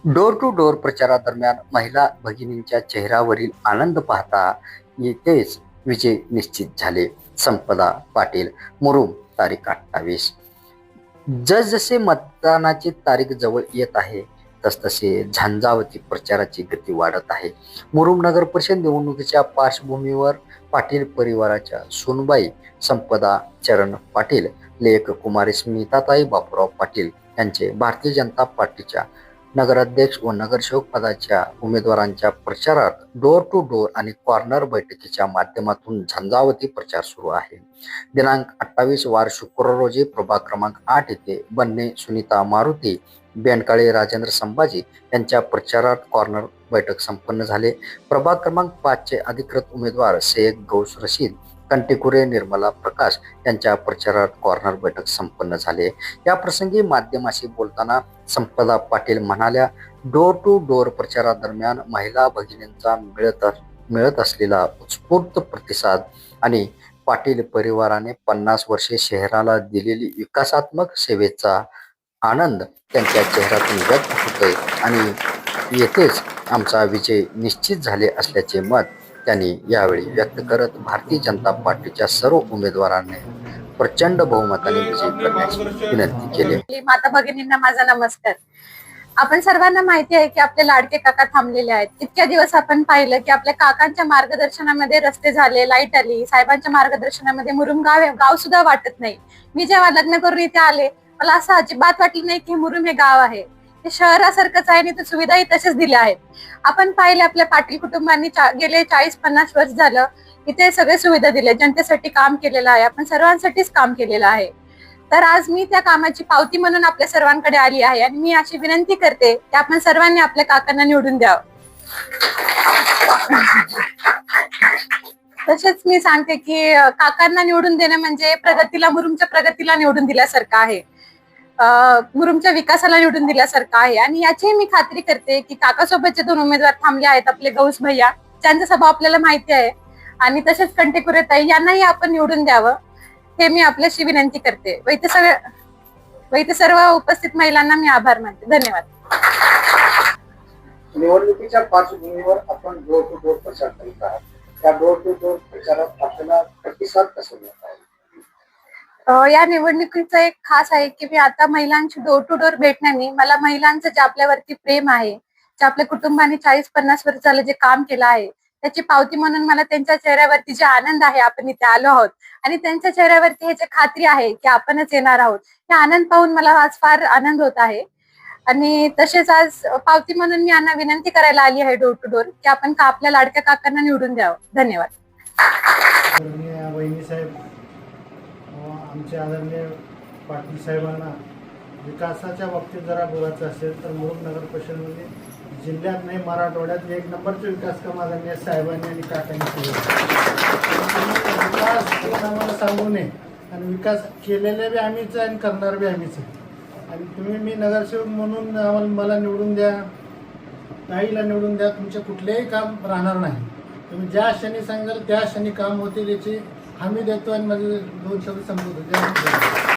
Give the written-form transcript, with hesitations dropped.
Door to door प्रचारादरम्यान महिला भगिनींच्या चेहऱ्यावरील आनंद पाहता येतेच विजय निश्चित झाले. संपदा पाटील, मुरुम, तारीख 28. जसजसे मतदानाची तारीख जवळ येत आहे तसतसे झंझावती प्रचाराची गती वाढत आहे. मुरुम नगर परिषद निवडणुकीच्या पार्श्वभूमीवर पाटील परिवाराच्या सूनबाई संपदा चरण पाटील, लेक कुमारी स्मिताताई बापूराव पाटील यांचे भारतीय जनता पार्टीच्या नगराध्यक्ष व नगरसेवक पदाच्या उमेदवारांच्या प्रचारात डोर टू डोर आणि कॉर्नर बैठकीच्या माध्यमातून झंझावती प्रचार सुरू आहे. दिनांक 28 वार शुक्रवार रोजी प्रभाग क्रमांक 8 येथे बन्ने सुनीता मारुती, बेंडकाळे राजेंद्र संभाजी यांच्या प्रचारात कॉर्नर बैठक संपन्न झाले. प्रभाग क्रमांक 5 चे अधिकृत उमेदवार शेख गौस रशीद, कंटेकुरे निर्मला प्रकाश यांच्या प्रचारात कॉर्नर बैठक संपन्न झाले. या प्रसंगी माध्यमाशी बोलताना संपदा पाटील म्हणाल्या, डोर टू डोर प्रचारादरम्यान महिला भगिनींचा मिळत असलेला उत्स्फूर्त प्रतिसाद आणि पाटील परिवाराने 50 वर्षे शहराला दिलेली विकासात्मक सेवेचा आनंद त्यांच्या चेहऱ्यातून व्यक्त होतोय आणि येथेच आमचा विजय निश्चित झाले असल्याचे मत त्यांनी यावेळी व्यक्त करत भारतीय जनता पार्टीच्या सर्व उमेदवारांनी प्रचंड बहुमताने विजय करण्याची विनंती केली. माता भगिनींना माझा नमस्कार. आपण सर्वांना माहिती आहे की आपले लाडके काका थांबलेले आहेत. इतक्या दिवस आपण पाहिलं की आपल्या काकांच्या मार्गदर्शनामध्ये रस्ते झाले, लाईट आली, साहेबांच्या मार्गदर्शनामध्ये मुरुम गाव सुद्धा वाटत नाही. मी जेव्हा लग्न करून इथे आले मला असं अजिबात वाटलं नाही की मुरुम हे गाव आहे. ते शहरासारखंच आहे आणि ते सुविधाही तसेच दिल्या आहेत. आपण पाहिले आपल्या पाटील कुटुंबांनी गेले 40-50 वर्ष झालं इथे सगळे सुविधा दिल्या, जनतेसाठी काम केलेलं आहे, आपण सर्वांसाठीच काम केलेलं आहे. तर आज मी त्या कामाची पावती म्हणून आपल्या सर्वांकडे आली आहे आणि मी अशी विनंती करते की आपण सर्वांनी आपल्या काकांना निवडून द्यावं. तसेच मी सांगते की काकांना निवडून देणं म्हणजे मुरुमच्या प्रगतीला निवडून दिल्यासारखं आहे, मुरुमच्या विकासाला निवडून दिल्यासारखं आहे. आणि याची मी खात्री करते की काकासोबतचे 2 उमेदवार थांबले आहेत, आपले गौस भैया, त्यांचा स्वभाव आपल्याला माहिती आहे, आणि तसेच कंटेकुरे ताई यांनाही आपण निवडून द्यावं हे मी आपल्याशी विनंती करते. व इथे सर्व उपस्थित महिलांना मी आभार मानते. धन्यवाद. निवडणुकीच्या पार्श्वभूमीवर आपण डोर टू डोर प्रचार करीत आहात. त्या डोर टू डोर प्रचारात आपल्याला प्रतिसाद कसा मिळत आहे? या निवडणुकीचं एक खास आहे की मी आता महिलांशी डोर टू डोर भेटण्याने मला महिलांचं जे आपल्यावरती प्रेम आहे, जे आपल्या कुटुंबाने 40-50 वर्ष झालं जे काम केलं आहे त्याची पावती म्हणून मला त्यांच्या चेहऱ्यावरती जे आनंद आहे, आपण इथे आलो आहोत आणि त्यांच्या चेहऱ्यावरती हे जे खात्री आहे की आपणच येणार आहोत, हे आनंद पाहून मला आज फार आनंद होत आहे. आणि तसेच आज पावती म्हणून मी यांना विनंती करायला आली आहे डोर टू डोर की आपण आपल्या लाडक्या काकांना निवडून द्यावं. धन्यवाद. वहिनी साहेब, आमचे आदरणीय पाटील साहेबांना विकासाच्या बाबतीत जरा बोलायचं असेल तर मुरुम नगर परिषदेमध्ये जिल्ह्यात नाही मराठवाड्यात 1 नंबरचे विकास काम आदरणीय साहेबांनी आणि काकांनी केले. विकास आम्हाला सांगू नये आणि विकास केलेले बी आम्हीच आहे आणि करणार बी आम्हीच आहे. आणि तुम्ही मी नगरसेवक म्हणून मला निवडून द्या, ताईला निवडून द्या, तुमचे कुठलेही काम राहणार नाही. तुम्ही ज्या क्षणी सांगाल त्या क्षणी काम होतील याची हमी देतो आणि माझे 2 शब्द संपवतो.